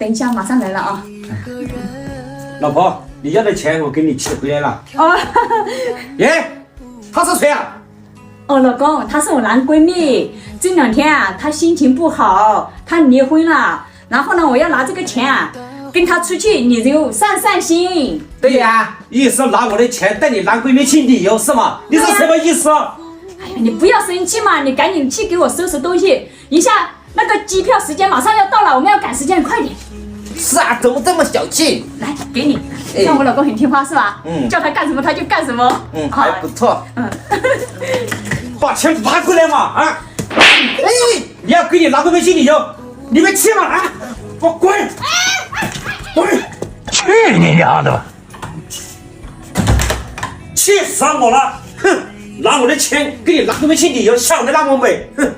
等一下马上来了啊。老婆，你要的钱我给你取回来了。哦，耶，他是谁啊？哦，老公，她是我男闺蜜。这2天啊，他心情不好，他离婚了。然后呢，我要拿这个钱啊，跟他出去旅游散心。对呀，意思拿我的钱带你男闺蜜去旅游是吗？你是什么意思？哎呀，你不要生气嘛，你赶紧去给我收拾东西，一下那个机票时间马上要到了，我们要赶时间，快点。是啊，怎么这么小气？来，给你。像我老公很听话是吧？叫他干什么他就干什么。还不错。把钱拿过来嘛啊！哎，你要给你男闺蜜去旅游，你们去嘛啊！给我滚！滚！去你娘的吧！气死我了！哼，拿我的钱给你男闺蜜去旅游，想的那么美，哼！